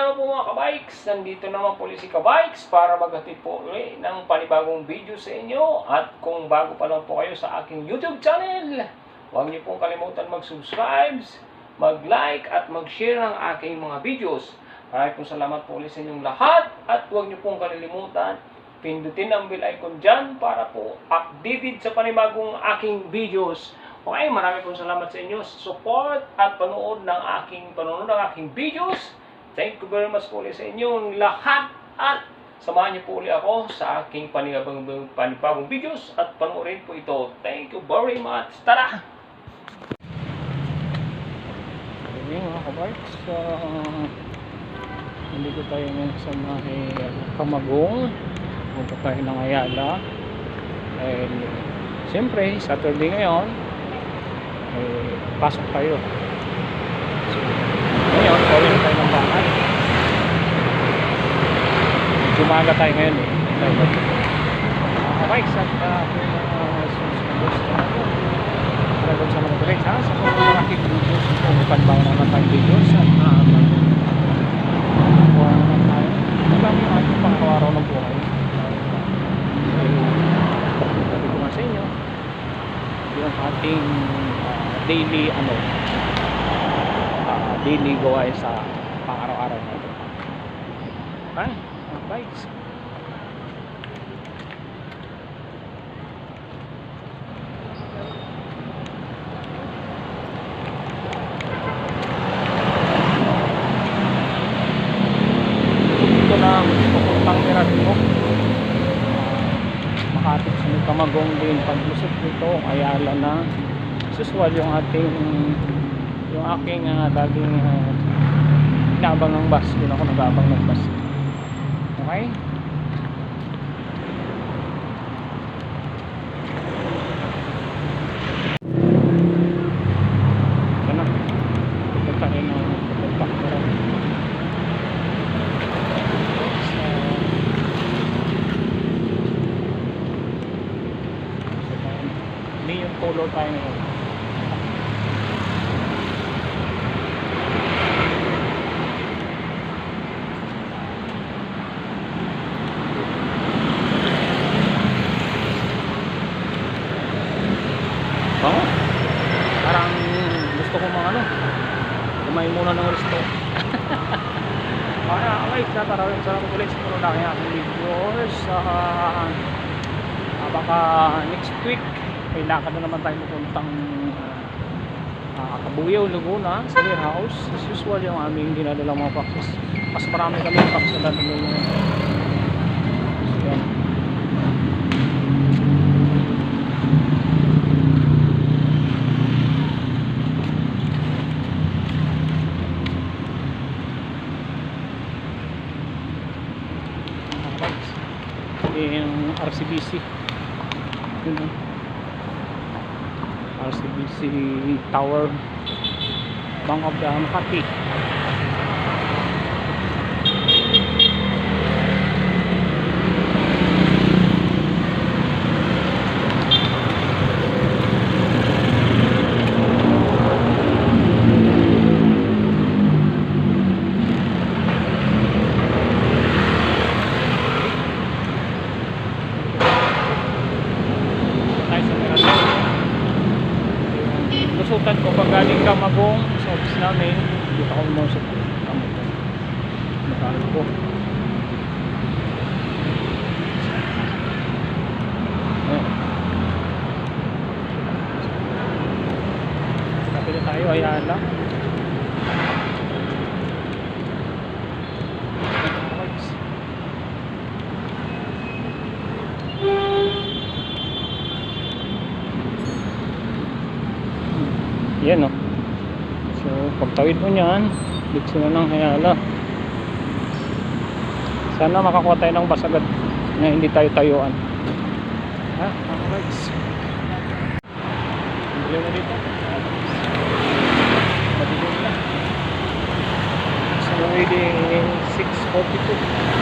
araw po mga kabikes, nandito naman po si Kabikes para maghatid po ulit ng panibagong video sa inyo. At kung bago pa lang po kayo sa aking YouTube channel, huwag niyo pong kalimutan mag-subscribe, mag-like at mag-share ng aking mga videos. Maraming pong salamat po ulit sa inyong lahat at huwag niyo pong kalilimutan, pindutin ang bell icon dyan para po updated sa panibagong aking videos. Okay, maraming pong salamat sa inyo sa support at panonood ng aking videos. Thank you very much po ulit sa inyong lahat at samahan niyo po ulit ako sa aking panibagong videos at panoorin po ito. Thank you very much. Tara! Okay mga kabikes, hindi ko tayo ngayon sa mga Camagong. Punta tayo ng Ayala. And siyempre, Saturday ngayon, pasok tayo. So, ngayon, pauwi na tayo ng bahay. Jumaga tayo ngayon Kabikes at susunod sa mga direct ha. Sa mga aking videos, kung panbaw naman tayong videos at kuha naman tayo. Ito lang yung ating pangkawaraw ng buhay. Sabi ko nga sa inyo, yung ating daily gawain sa pang-araw-araw natin. Okay, bikes. Ito na pupuntang Miradino. Makatip sa Camagong din. Paglusot nito, Ayala na. Usual yung aking laging inaabang ng bus. Yun ako nag-aabang ng bus. Okay? Ito na. Pupunta rin ng pupunta. Hindi yung color tayo ngayon. Parang gusto ko kumain muna ng resto. Okay, natarawin sa mga ulit siguro na kaya aking videos. Baka next week may lakad na naman tayo pupuntang Cabuyao, Laguna sa warehouse. As usual yung aming dinadalang mga boxes. Mas marami kami yung boxes na dadalhin. Yung RCBC yun, RCBC Tower, Bank of the Makati. Lusutan ko pag galing Camagong sa office namin, dito ako mo sa Camagong. Nakalo ko. Kapit na tayo, Ayala. Yan o. So pagtawid mo nyan, dito na ng Ayala. Sana makakuha tayo ng bus agad na hindi tayo tayuan. Ha? Mga guys, bili na dito. Madilim na. So already 6:42.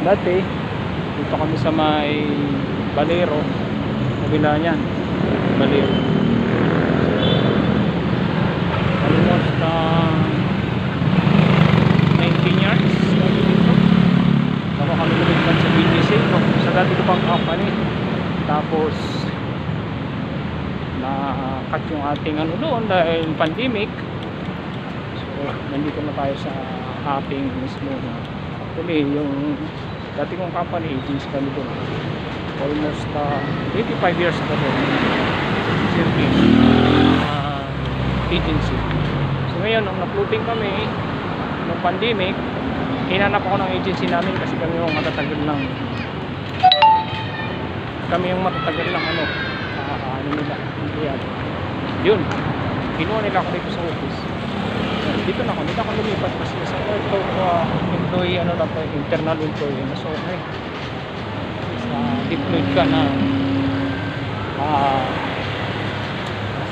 Dati, dito kami sa may Balero. Kabila niyan. Balero. Almost 19 years kami dito. Bago kami lumipat sa BGC. Sa dati ko pang company. Tapos, na-cut yung ating ano doon dahil pandemic. So, nandito na tayo sa ating mismo. Actually, yung dati kong company, agency kami doon. Almost 85 years na doon. Service agency. So ngayon, nung na-floating kami nung pandemic, hinanap ako ng agency namin kasi kami yung matatagal lang ano nila, yun, kinuha nila ako dito sa office. Dito na ako lumipat kasi sa employee, ano na po, internal employee na. So okay, deployed ka na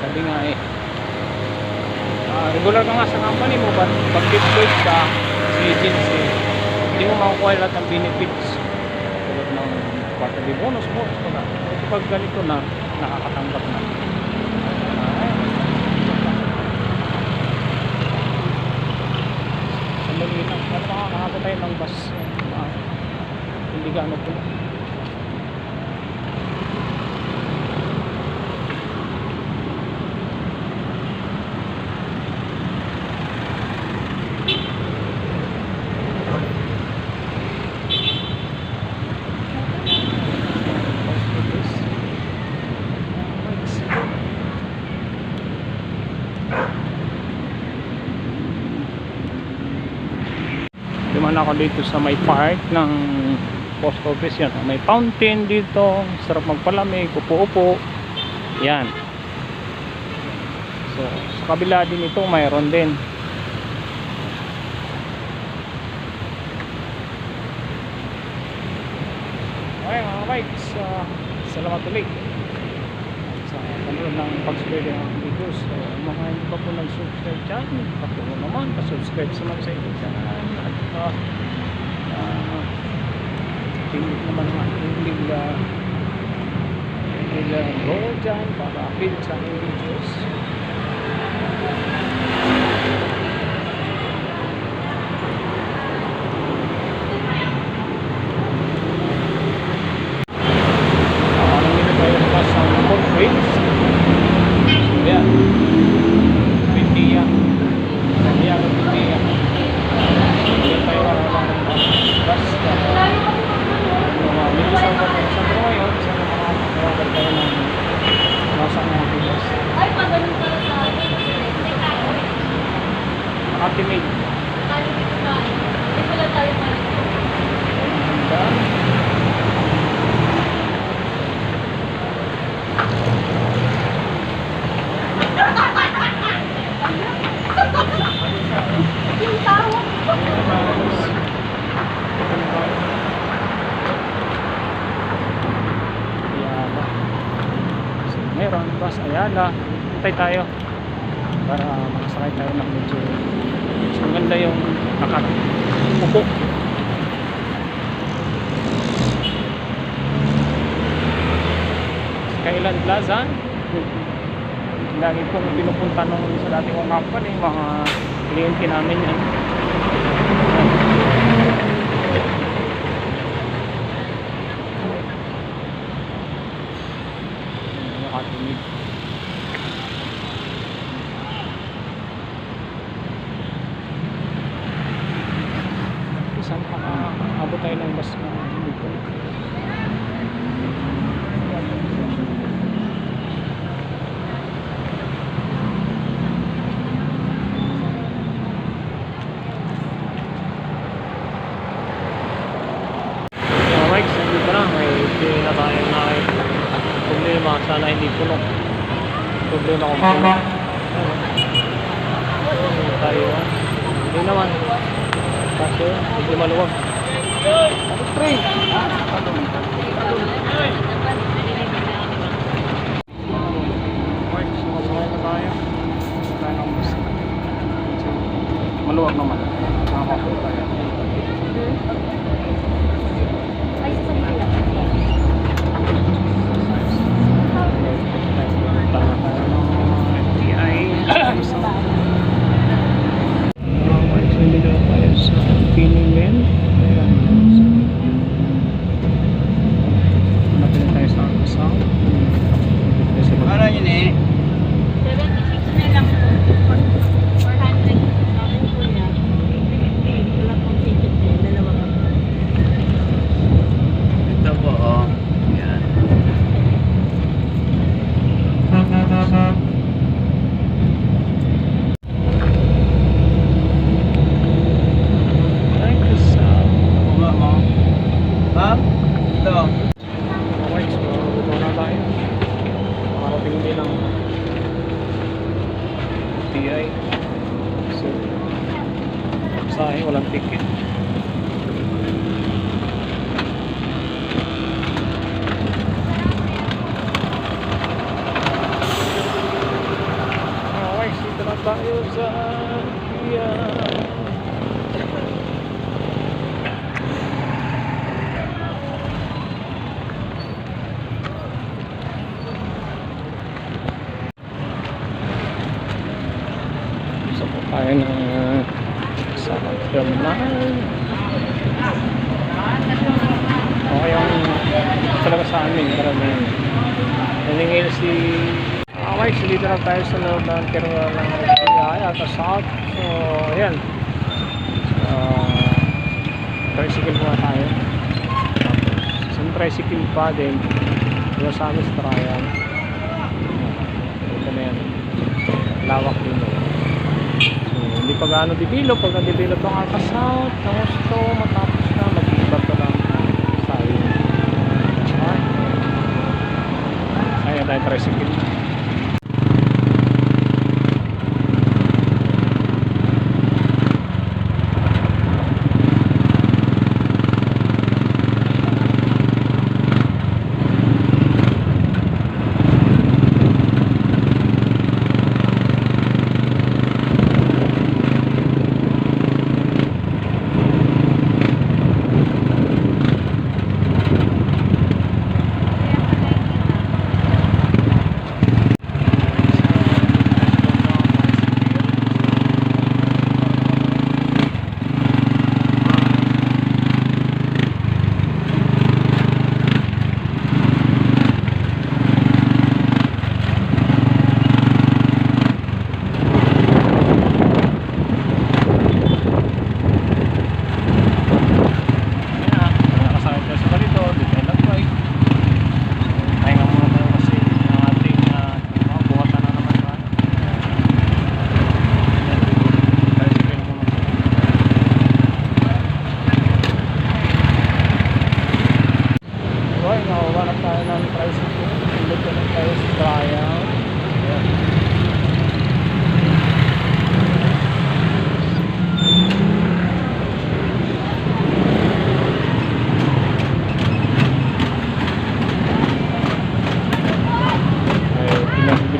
sabi nga regular ka nga sa company mo, but pag deployed ka sa agency, hindi mo makukuha lahat ng benefits tulad ng quarterly bonus mo. Ito pag ganito na, nakakatanggap na. Sandali lang, makakakabot tayo ng bus, hindi ka ano po. Dumaan ako dito sa may park ng post office. Yan, may fountain dito, sarap magpalamig, upo-upo yan. So sa kabila din ito mayroon din. Okay mga bikes, salamat ulit sa panonood ng pag-subscribe ng videos. So mga hindi pa po nag-subscribe dyan, patuloy naman pa-subscribe sa mga sa YouTube channel at pindot naman ang ating nila go dyan para update sa aking videos. Ultimate. Meron bus Ayala. Hintay tayo para makasakay tayo ng medyo maganda yung nakatupo. Skyland Plaza, lagi pong pinupunta nung sa dati kong company, mga kliyente namin yan. Nakatimid. Saan pa abot tayo ng bus na dito? Alright, dito na. May hindi na tayo na problema. Sana hindi puno. Problema kung puno. Tayo. Hindi naman. Kasi hindi maluwag. Pre! Maluwag naman. Nakakapot tayo. pamasahe, walang ticket. Okay, dito na tayo sa tayo ng sa terminal. Okay yung talaga sa amin karamihan. Naningil si okay, so dito na tayo sa loob ng terminal ng SBI at South. So ayan, tricycle muna tayo. Tapos yung tricycle pa din dito sa amin sa Trayan. Ito na yan, lawak din. Hindi pa gaano develop. Pag na-develop ang Alta South, ang gusto matapos na mag-iba pa lang tayo. Sayang tayo tricycle.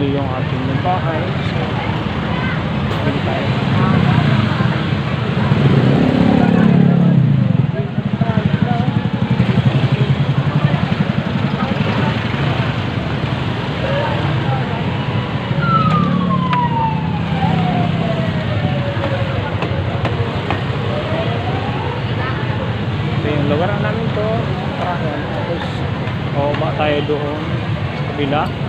Yung ating bahay. So, bili tayo. So, yung lugar namin to, Trayan. Tapos, ba tayo doon sa kabila.